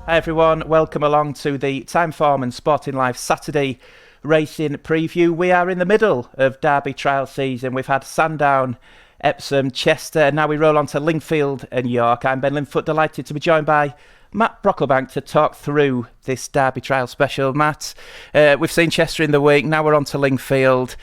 Hi everyone, welcome along to the Time Form and Sporting Life Saturday racing preview. We are in the middle of Derby Trial season. We've had Sandown, Epsom, Chester, and now we roll on to Lingfield and York. I'm Ben Linfoot, delighted to be joined by Matt Brocklebank to talk through this Derby Trial special. Matt, we've seen Chester in the week, now we're on to Lingfield.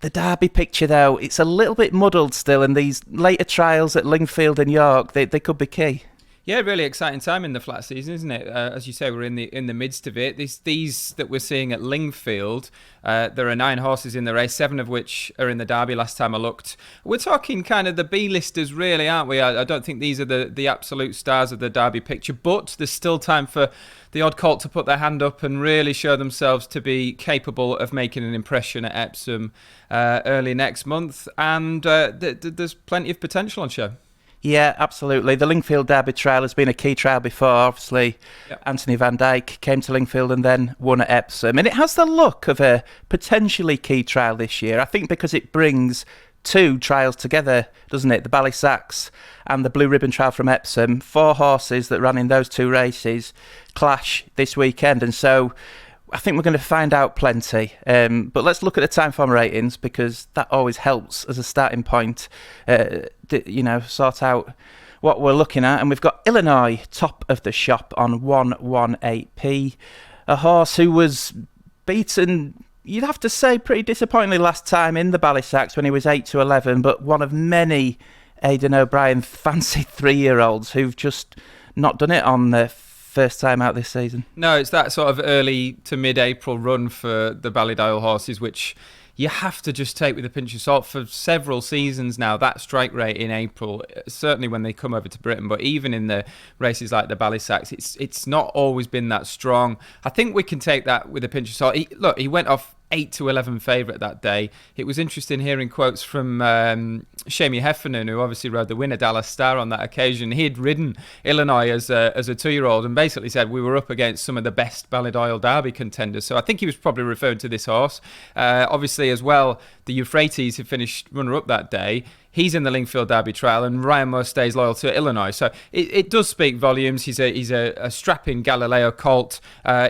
The Derby picture though, it's a little bit muddled still, and these later trials at Lingfield and York, they could be key. Yeah, really exciting time in the flat season, isn't it? As you say, we're in the midst of it. These that we're seeing at Lingfield, there are 9 horses in the race, 7 of which are in the Derby last time I looked. We're talking kind of the B-listers, really, aren't we? I don't think these are the absolute stars of the Derby picture, but there's still time for the odd colt to put their hand up and really show themselves to be capable of making an impression at Epsom early next month. And there's plenty of potential on show. Yeah, absolutely. The Lingfield Derby Trial has been a key trial before. Obviously, yep. Anthony Van Dyke came to Lingfield and then won at Epsom. And it has the look of a potentially key trial this year. I think because it brings 2 trials together, doesn't it? The Ballysacks and the Blue Ribbon Trial from Epsom. 4 horses that ran in those 2 races clash this weekend. And so I think we're going to find out plenty. But let's look at the time form ratings, because that always helps as a starting point, sort out what we're looking at. And we've got Illinois top of the shop on 118p. A horse who was beaten, you'd have to say, pretty disappointingly last time in the Ballysacks when he was 8-11, but one of many Aidan O'Brien fancied 3-year-olds who've just not done it on the first time out this season. No, it's that sort of early to mid-April run for the Ballydale horses, which you have to just take with a pinch of salt. For several seasons now, that strike rate in April, certainly when they come over to Britain, but even in the races like the Ballysacks, it's not always been that strong. I think we can take that with a pinch of salt. He went off 8-11 favourite that day. It was interesting hearing quotes from Shamie Heffernan, who obviously rode the winner, Dallas Star, on that occasion. He had ridden Illinois as a 2-year-old and basically said we were up against some of the best Ballydale Derby contenders. So I think he was probably referring to this horse. Obviously, as well, the Euphrates, who finished runner-up that day, he's in the Lingfield Derby Trial, and Ryan Moore stays loyal to Illinois. So it does speak volumes. He's a strapping Galileo colt.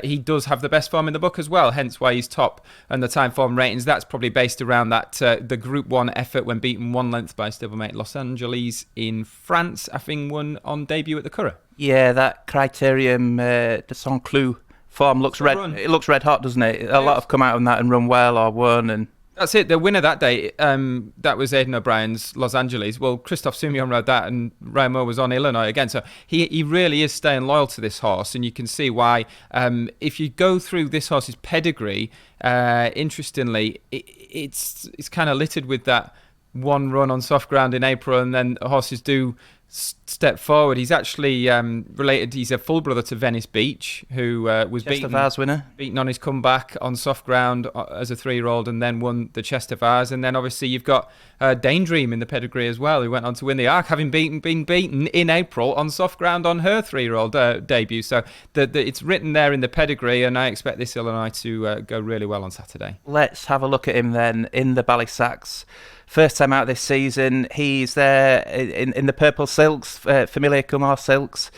He does have the best form in the book as well, hence why he's top. And the time form ratings, that's probably based around that the Group 1 effort when beaten 1 length by stablemate Los Angeles in France, having won on debut at the Curragh. Yeah, that Criterium de Saint-Cloud form looks red. It looks red hot, doesn't it? A lot have come out on that and run well or won, and that's it. The winner that day, that was Aidan O'Brien's Los Angeles. Well, Christophe Soumillon rode that, and Ryan Moore was on Illinois again. So he really is staying loyal to this horse, and you can see why. If you go through this horse's pedigree, interestingly, it's kind of littered with that one run on soft ground in April, and then horses do step forward. He's actually related. He's a full brother to Venice Beach, who was beaten on his comeback on soft ground as a 3-year-old, and then won the Chester Vase. And then obviously you've got Daydream in the pedigree as well, who went on to win the Arc, having been beaten in April on soft ground on her 3-year-old debut. So it's written there in the pedigree, and I expect this Illinois to go really well on Saturday. Let's have a look at him then in the Ballysacks. First time out this season, he's there in the purple silks, Familiar Kumar silks.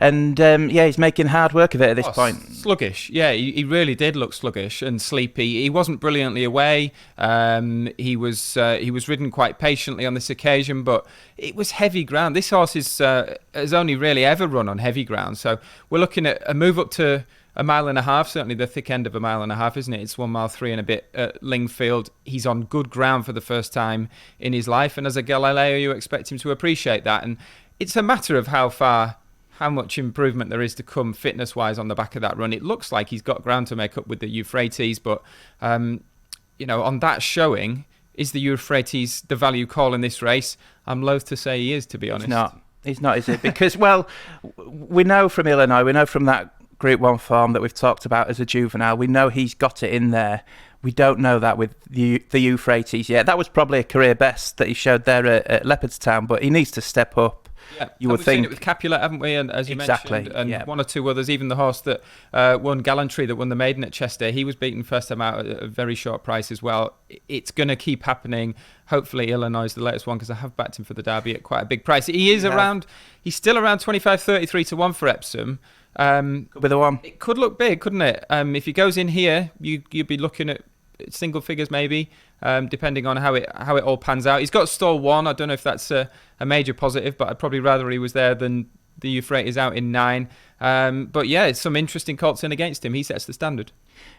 And he's making hard work of it at this point. Sluggish, yeah, he really did look sluggish and sleepy. He wasn't brilliantly away. He was ridden quite patiently on this occasion, but it was heavy ground. This horse has only really ever run on heavy ground. So we're looking at a move up to 1.5 miles, certainly the thick end of 1.5 miles, isn't it? It's 1 mile 3 and a bit at Lingfield. He's on good ground for the first time in his life, and as a Galileo, you expect him to appreciate that. And it's a matter of how much improvement there is to come fitness-wise on the back of that run. It looks like he's got ground to make up with the Euphrates, but on that showing, is the Euphrates the value call in this race? I'm loath to say he is, to be honest. He's not, is it? Because, well, we know from Illinois, we know from that Group 1 form that we've talked about as a juvenile, we know he's got it in there. We don't know that with the Euphrates yet. That was probably a career best that he showed there at Leopardstown, but he needs to step up Yeah, you would we've think seen it with Capulet, haven't we? And as you mentioned, and one or two others, even the horse that won Gallantry, that won the maiden at Chester, he was beaten first time out at a very short price as well. It's going to keep happening. Hopefully Illinois is the latest one, because I have backed him for the Derby at quite a big price. He's still around 25-33 to 1 for Epsom. Could be the one. It could look big, couldn't it? If he goes in here, you'd be looking at single figures maybe, depending on how it all pans out. He's got stall 1. I don't know if that's a major positive, but I'd probably rather he was there than the Euphrates out in 9. But yeah, it's some interesting colts in against him. He sets the standard.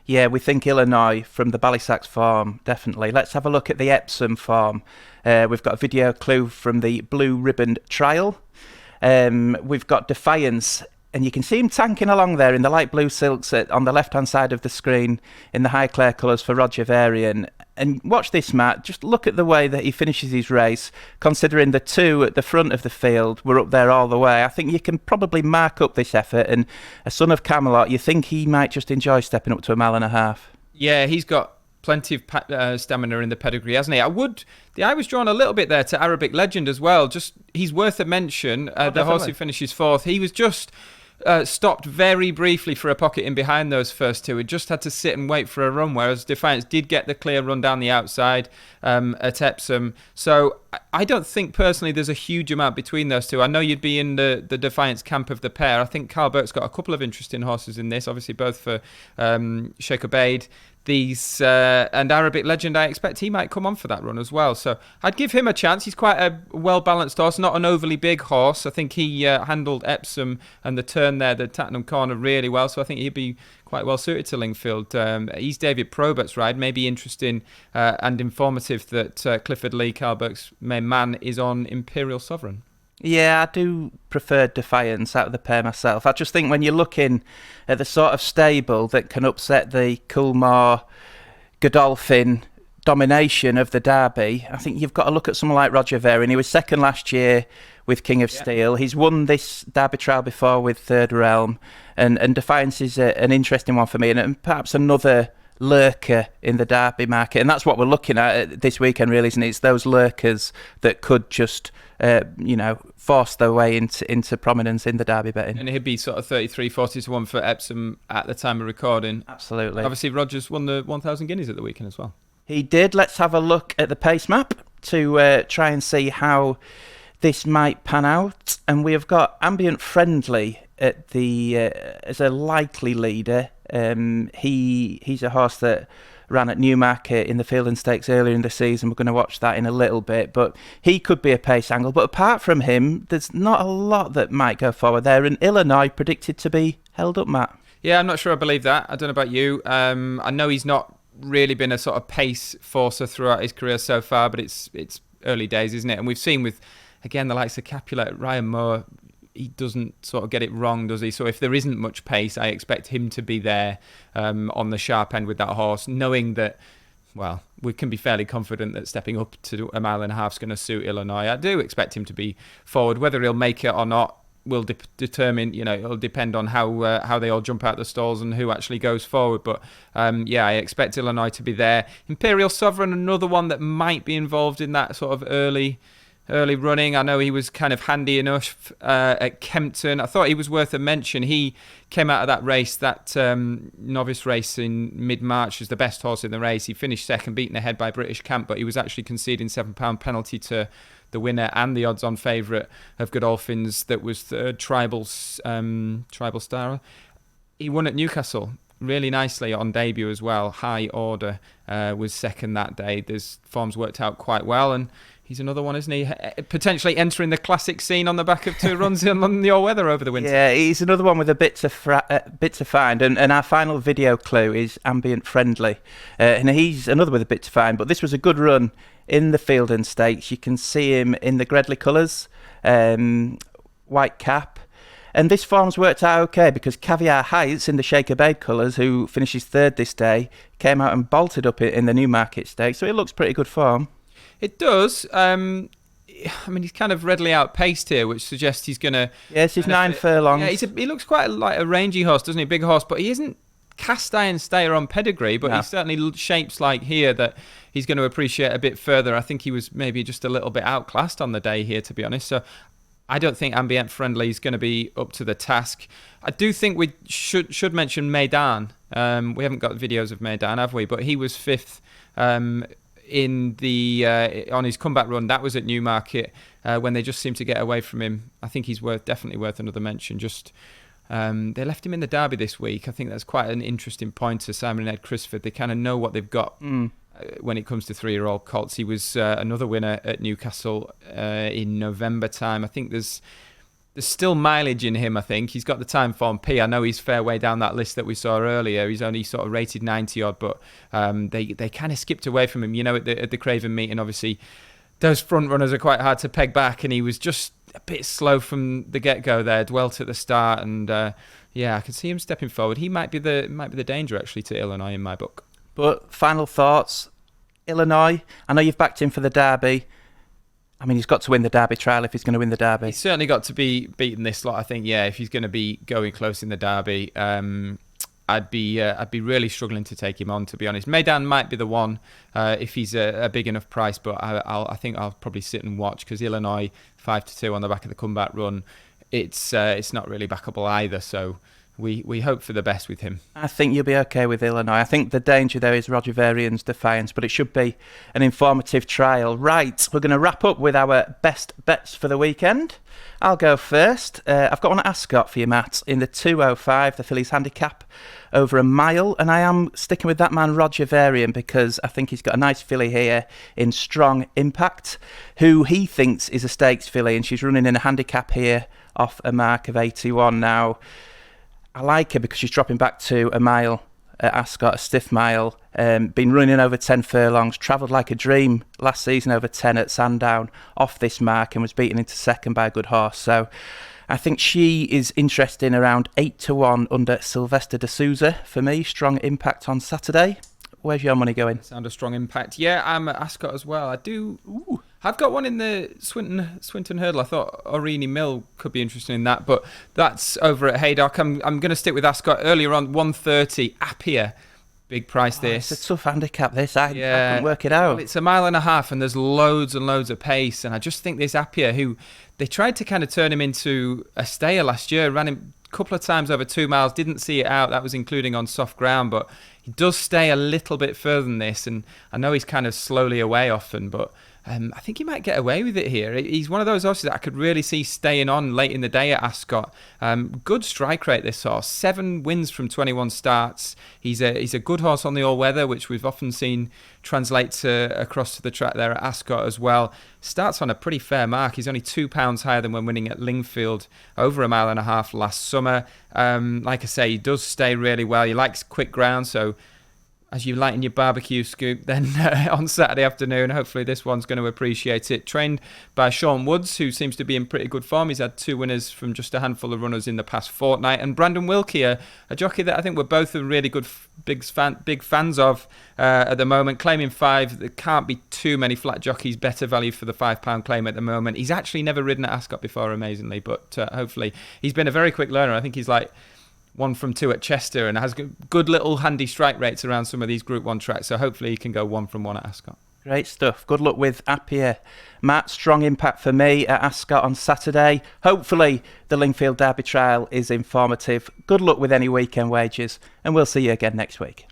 Yeah, we think Illinois from the Ballysacks farm, definitely. Let's have a look at the Epsom farm. We've got a video clue from the Blue Ribbon Trial. We've got Defiance, and you can see him tanking along there in the light blue silks on the left-hand side of the screen in the Highclere colours for Roger Varian. And watch this, Matt. Just look at the way that he finishes his race, considering the two at the front of the field were up there all the way. I think you can probably mark up this effort, and a son of Camelot, you think he might just enjoy stepping up to 1.5 miles. Yeah, he's got plenty of stamina in the pedigree, hasn't he? The eye was drawn a little bit there to Arabic Legend as well. Just, he's worth a mention. The horse who finishes 4th, he was just stopped very briefly for a pocket in behind those first two. He just had to sit and wait for a run, whereas Defiance did get the clear run down the outside at Epsom. So I don't think personally there's a huge amount between those two. I know you'd be in the Defiance camp of the pair. I think Carl Burke's got a couple of interesting horses in this, obviously both for Sheikh Obeid. And Arabic Legend, I expect he might come on for that run as well. So I'd give him a chance. He's quite a well-balanced horse, not an overly big horse. I think he handled Epsom and the turn there, the Tattenham Corner, really well. So I think he'd be quite well suited to Lingfield. He's David Probert's ride. Maybe interesting and informative that Clifford Lee, Carl Burke's main man, is on Imperial Sovereign. Yeah, I do prefer Defiance out of the pair myself. I just think when you're looking at the sort of stable that can upset the Coolmore, Godolphin domination of the Derby, I think you've got to look at someone like Roger Varian. He was second last year with King of Steel. He's won this Derby Trial before with Third Realm, and Defiance is an interesting one for me, and perhaps another lurker in the Derby market, and that's what we're looking at this weekend, really, isn't it? It's those lurkers that could just force their way into prominence in the Derby betting. And he'd be sort of 33-40 to 1 for Epsom at the time of recording. Absolutely. Obviously Rogers won the 1,000 guineas at the weekend as well. He did. Let's have a look at the pace map to try and see how this might pan out, and we have got Ambient Friendly at the as a likely leader. He's a horse that ran at Newmarket in the Fielding Stakes earlier in the season. We're going to watch that in a little bit, but he could be a pace angle. But apart from him, there's not a lot that might go forward there, and Illinois predicted to be held up, Matt. Yeah, I'm not sure I believe that. I don't know about you. I know he's not really been a sort of pace forcer throughout his career so far, but it's early days, isn't it? And we've seen with, again, the likes of Capulet, Ryan Moore, he doesn't sort of get it wrong, does he? So if there isn't much pace, I expect him to be there on the sharp end with that horse, knowing that, well, we can be fairly confident that stepping up to 1.5 miles is going to suit Illinois. I do expect him to be forward. Whether he'll make it or not will determine, it'll depend on how they all jump out the stalls and who actually goes forward. But yeah, I expect Illinois to be there. Imperial Sovereign, another one that might be involved in that sort of early running. I know he was kind of handy enough at Kempton. I thought he was worth a mention. He came out of that race, that novice race in mid-March, as the best horse in the race. He finished second, beaten ahead by British Camp, but he was actually conceding £7 penalty to the winner and the odds-on favourite of Godolphins, that was the Tribal Star. He won at Newcastle really nicely on debut as well. High Order was second that day. His form's worked out quite well, and he's another one, isn't he? Potentially entering the classic scene on the back of two runs on your weather over the winter. Yeah, he's another one with a bit to find. And our final video clue is Ambient Friendly. And he's another with a bit to find. But this was a good run in the Fielding Stakes. You can see him in the Gredley colours, white cap. And this form's worked out okay, because Caviar Heights in the Sheikh Obeid colours, who finishes third this day, came out and bolted up in the Newmarket Stakes. So it looks pretty good form. It does. I mean, he's kind of readily outpaced here, which suggests he's going to... Yes, he's 9 furlongs. Yeah, he looks quite like a rangy horse, doesn't he? Big horse, but he isn't cast iron stayer on pedigree, but he certainly shapes like here that he's going to appreciate a bit further. I think he was maybe just a little bit outclassed on the day here, to be honest. So I don't think Ambient Friendly is going to be up to the task. I do think we should mention Meydan. We haven't got videos of Meydan, have we? But he was fifth in the on his comeback run. That was at Newmarket when they just seemed to get away from him. I think he's definitely worth another mention. Just they left him in the Derby this week. I think that's quite an interesting point to Simon and Ed Crisford. They kind of know what they've got. When it comes to 3-year-old colts. He was another winner at Newcastle in November time. I think there's still mileage in him, I think. He's got the time form P. I know he's fair way down that list that we saw earlier. He's only sort of rated 90-odd, but they kind of skipped away from him. At the Craven meeting, obviously, those front runners are quite hard to peg back, and he was just a bit slow from the get-go there, dwelt at the start, and I could see him stepping forward. He might be the danger, actually, to Illinois in my book. But final thoughts, Illinois, I know you've backed him for the Derby. I mean, he's got to win the Derby Trial if he's going to win the Derby. He's certainly got to be beating this lot, I think, if he's going to be going close in the Derby. I'd be really struggling to take him on, to be honest. Meydan might be the one if he's a big enough price, but I think I'll probably sit and watch, because Illinois 5-2 on the back of the comeback run, it's not really backable either, so we hope for the best with him. I think you'll be okay with Illinois. I think the danger there is Roger Varian's Defiance, but it should be an informative trial. Right, we're going to wrap up with our best bets for the weekend. I'll go first. I've got one at Ascot for you, Matt, in the 2:05, the fillies handicap over a mile, and I am sticking with that man Roger Varian because I think he's got a nice filly here in Strong Impact, who he thinks is a stakes filly, and she's running in a handicap here off a mark of 81 now. I like her because she's dropping back to a mile at Ascot, a stiff mile. Been running over 10 furlongs, travelled like a dream last season over 10 at Sandown off this mark and was beaten into second by a good horse. So I think she is interesting around 8-1 under Sylvester de Souza for me. Strong Impact on Saturday. Where's your money going? Sound of Strong Impact. Yeah, I'm at Ascot as well. I've got one in the Swinton Hurdle. I thought Aurigny Mill could be interesting in that, but that's over at Haydock. I'm going to stick with Ascot. Earlier on, 130, Appiah. Big price this. It's a tough handicap, this. I couldn't work it out. Well, it's a mile and a half, and there's loads and loads of pace, and I just think this Appiah, who they tried to kind of turn him into a stayer last year, ran him a couple of times over 2 miles, didn't see it out. That was including on soft ground, but he does stay a little bit further than this, and I know he's kind of slowly away often, but I think he might get away with it here. He's one of those horses that I could really see staying on late in the day at Ascot. Good strike rate, this horse. 7 wins from 21 starts. He's a good horse on the all-weather, which we've often seen translate across to the track there at Ascot as well. Starts on a pretty fair mark. He's only £2 higher than when winning at Lingfield over a mile and a half last summer. Like I say, he does stay really well. He likes quick ground, so as you lighten your barbecue scoop, then on Saturday afternoon, hopefully this one's going to appreciate it. Trained by Sean Woods, who seems to be in pretty good form. He's had 2 winners from just a handful of runners in the past fortnight. And Brandon Wilkie, a jockey that I think we're both really good big fans of at the moment, claiming 5. There can't be too many flat jockeys better value for the £5 claim at the moment. He's actually never ridden at Ascot before, amazingly, but hopefully he's been a very quick learner. I think he's like 1 from 2 at Chester and has good little handy strike rates around some of these Group 1 tracks, so hopefully he can go 1 from 1 at Ascot. Great stuff. Good luck with Appiah. Matt, Strong Impact for me at Ascot on Saturday. Hopefully the Lingfield Derby Trial is informative. Good luck with any weekend wagers, and we'll see you again next week.